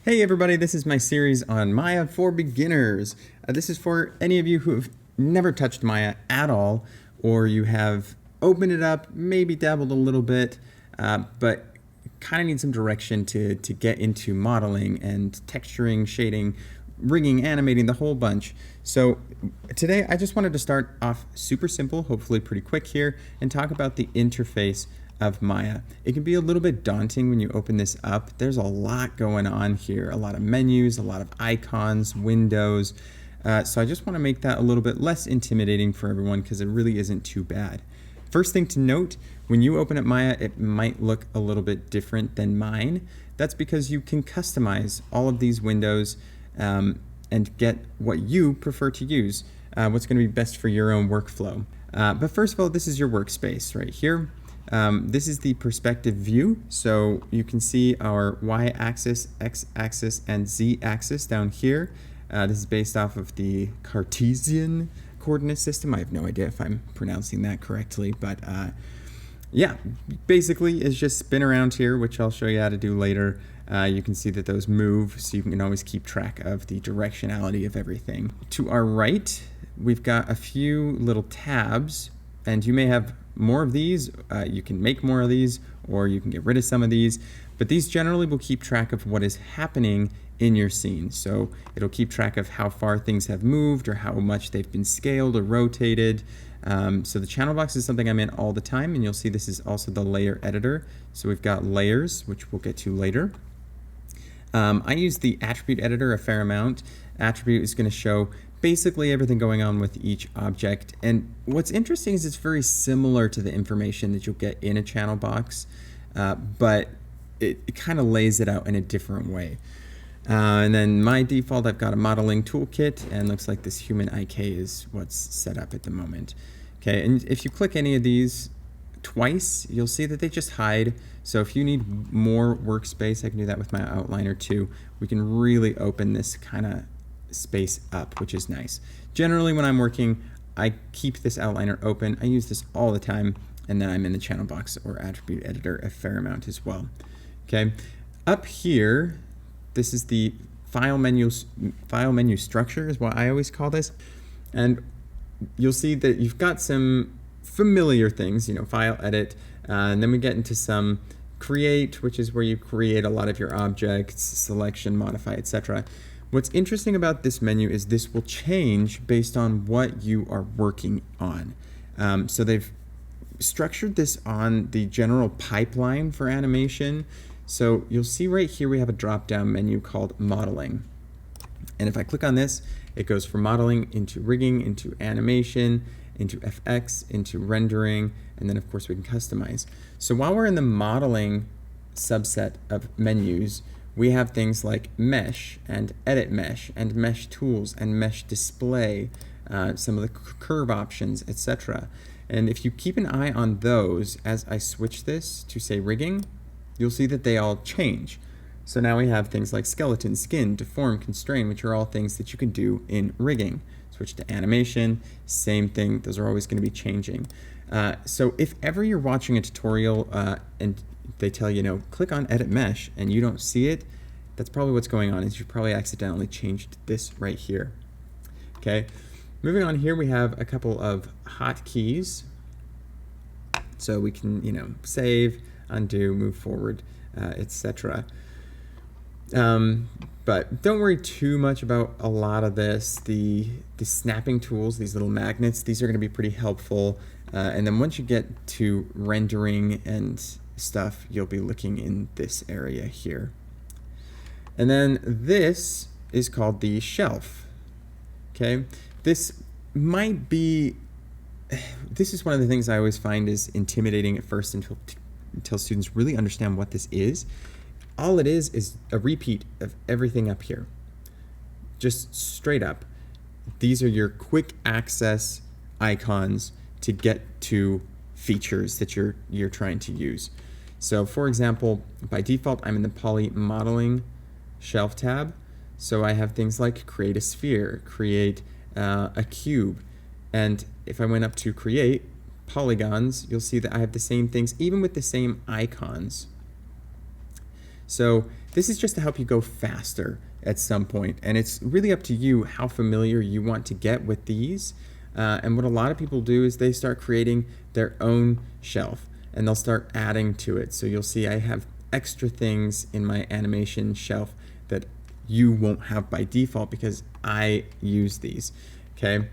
Hey everybody, this is my series on Maya for beginners. This is for any of you who have never touched Maya at all, or you have opened it up, maybe dabbled a little bit, but kind of need some direction to get into modeling and texturing, shading, rigging, animating, the whole bunch. So today I just wanted to start off super simple, hopefully pretty quick here, and talk about the interface of Maya. It can be a little bit daunting when you open this up. There's a lot going on here, a lot of menus, a lot of icons, windows. So I just want to make that a little bit less intimidating for everyone because it really isn't too bad. First thing to note, when you open up Maya, it might look a little bit different than mine. That's because you can customize all of these windows and get what you prefer to use, what's going to be best for your own workflow. But first of all, this is your workspace right here. This is the perspective view, so you can see our y-axis, x-axis, and z-axis down here. This is based off of the Cartesian coordinate system. I have no idea if I'm pronouncing that correctly, but yeah, basically it's just spin around here, which I'll show you how to do later. You can see that those move, so you can always keep track of the directionality of everything. To our right, we've got a few little tabs, and you may have more of these. You can make more of these, or you can get rid of some of these, but these generally will keep track of what is happening in your scene. So it'll keep track of how far things have moved or how much they've been scaled or rotated. So the channel box is something I'm in all the time, and you'll see this is also the layer editor. So we've got layers, which we'll get to later. I use the attribute editor a fair amount. Attribute is going to show basically everything going on with each object. And what's interesting is it's very similar to the information that you'll get in a channel box, but it kind of lays it out in a different way. And then my default, I've got a modeling toolkit, and looks like this human IK is what's set up at the moment. Okay, and if you click any of these twice, you'll see that they just hide. So if you need more workspace, I can do that with my outliner too. We can really open this kind of space up, which is nice. Generally, when I'm working, I keep this outliner open. I use this all the time, and then I'm in the channel box or attribute editor a fair amount as well. Okay, up here, this is the file menu structure is what I always call this, and you'll see that you've got some familiar things, you know, file, edit, and then we get into some create, which is where you create a lot of your objects, selection, modify, etc. What's interesting about this menu is this will change based on what you are working on. So they've structured this on the general pipeline for animation. So you'll see right here we have a drop-down menu called modeling. And if I click on this, it goes from modeling into rigging, into animation, into FX, into rendering, and then of course we can customize. So while we're in the modeling subset of menus, we have things like mesh and edit mesh and mesh tools and mesh display, some of the curve options, etc. And if you keep an eye on those, as I switch this to say rigging, you'll see that they all change. So now we have things like skeleton, skin, deform, constrain, which are all things that you can do in rigging. Switch to animation, same thing, those are always going to be changing. So if ever you're watching a tutorial and they tell you, click on edit mesh and you don't see it, that's probably what's going on, is you probably accidentally changed this right here. Okay, moving on here, we have a couple of hotkeys. So we can, save, undo, move forward, etc. But don't worry too much about a lot of this. The snapping tools, these little magnets, these are going to be pretty helpful. And then once you get to rendering and stuff, you'll be looking in this area here. And then this is called the shelf. Okay, this is one of the things I always find is intimidating at first until students really understand what this is. All it is a repeat of everything up here. Just straight up. These are your quick access icons to get to features that you're trying to use. So for example, by default, I'm in the poly modeling shelf tab. So I have things like create a sphere, create a cube. And if I went up to create polygons, you'll see that I have the same things, even with the same icons. So This is just to help you go faster at some point, and it's really up to you how familiar you want to get with these. And what a lot of people do is they start creating their own shelf, and they'll start adding to it. So you'll see I have extra things in my animation shelf that you won't have by default because I use these. Okay,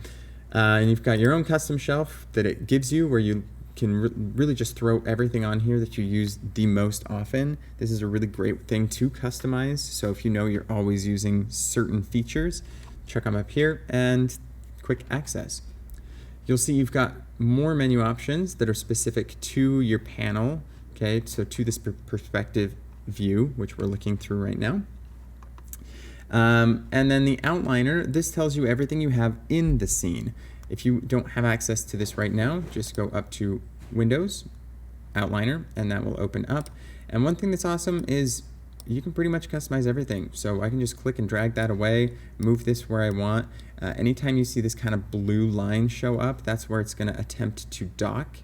and you've got your own custom shelf that it gives you where you can really just throw everything on here that you use the most often. This is a really great thing to customize. So if you know you're always using certain features, check them up here and quick access. You'll see you've got more menu options that are specific to your panel. Okay, so to this perspective view, which we're looking through right now. And then the outliner, this tells you everything you have in the scene. If you don't have access to this right now, just go up to Windows, Outliner, and that will open up. And one thing that's awesome is you can pretty much customize everything. So I can just click and drag that away, move this where I want. Anytime you see this kind of blue line show up, that's where it's going to attempt to dock.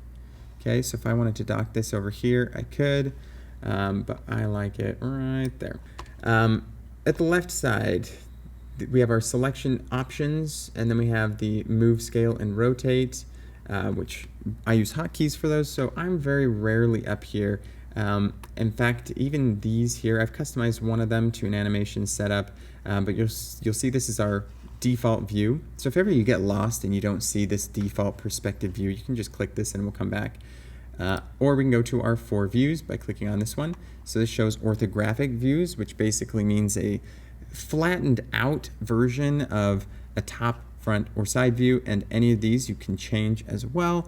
Okay, so if I wanted to dock this over here, I could, but I like it right there. At the left side, we have our selection options, and then we have the move, scale, and rotate, which I use hotkeys for those, so I'm very rarely up here. In fact, even these here, I've customized one of them to an animation setup, but you'll see this is our default view. So if ever you get lost and you don't see this default perspective view, you can just click this and we'll come back. Or we can go to our 4 views by clicking on this one. So this shows orthographic views, which basically means a flattened out version of a top, front, or side view, and any of these you can change as well,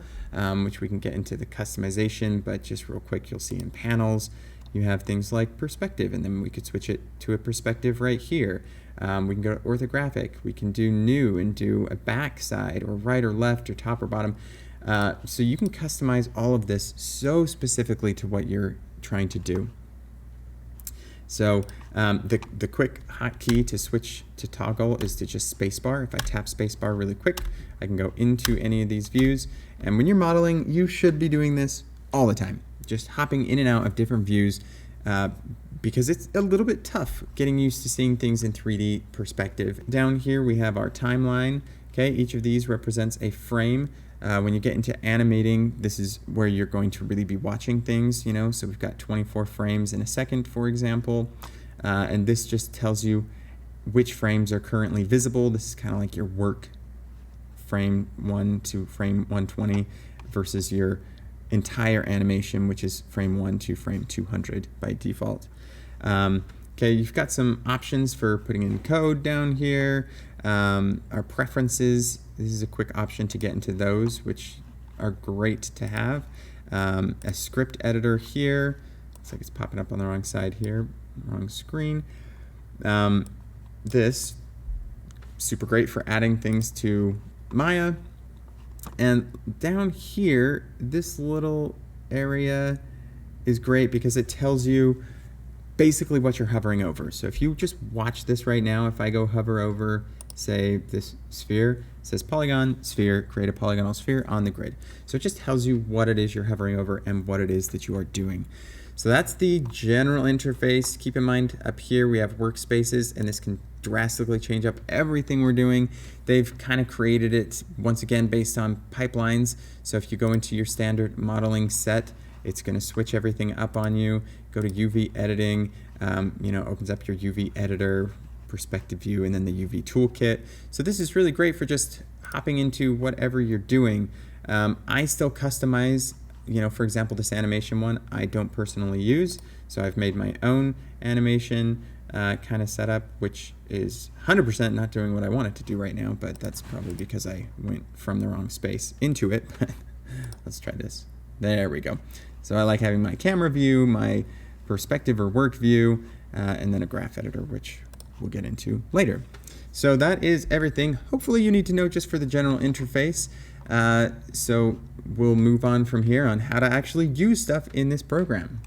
which we can get into the customization, but just real quick, you'll see in panels, you have things like perspective, and then we could switch it to a perspective right here. We can go to orthographic, we can do new and do a back side, or right or left, or top or bottom. So you can customize all of this so specifically to what you're trying to do. So the quick hotkey to switch to toggle is to just spacebar. If I tap spacebar really quick, I can go into any of these views. And when you're modeling, you should be doing this all the time, just hopping in and out of different views, because it's a little bit tough getting used to seeing things in 3D perspective. Down here we have our timeline. Okay, each of these represents a frame. When you get into animating, this is where you're going to really be watching things, you know, so we've got 24 frames in a second, for example, and this just tells you which frames are currently visible. This is kind of like your work frame 1 to frame 120 versus your entire animation, which is frame 1 to frame 200 by default. Okay, you've got some options for putting in code down here. Our preferences, this is a quick option to get into those, which are great to have. A script editor here. Looks like it's popping up on the wrong side here, wrong screen. This, super great for adding things to Maya. And down here, this little area is great because it tells you basically what you're hovering over. So if you just watch this right now, if I go hover over, say, this sphere, it says polygon, sphere, create a polygonal sphere on the grid. So it just tells you what it is you're hovering over and what it is that you are doing. So that's the general interface. Keep in mind up here we have workspaces, and this can drastically change up everything we're doing. They've kind of created it once again based on pipelines. So if you go into your standard modeling set, it's going to switch everything up on you. Go to UV editing, opens up your UV editor, perspective view, and then the UV toolkit. So this is really great for just hopping into whatever you're doing. I still customize, for example, this animation one I don't personally use. So I've made my own animation kind of setup, which is 100% not doing what I want it to do right now, but that's probably because I went from the wrong space into it. Let's try this. There we go. So I like having my camera view, my perspective or work view, and then a graph editor, which we'll get into later. So that is everything. Hopefully you need to know just for the general interface. So we'll move on from here on how to actually use stuff in this program.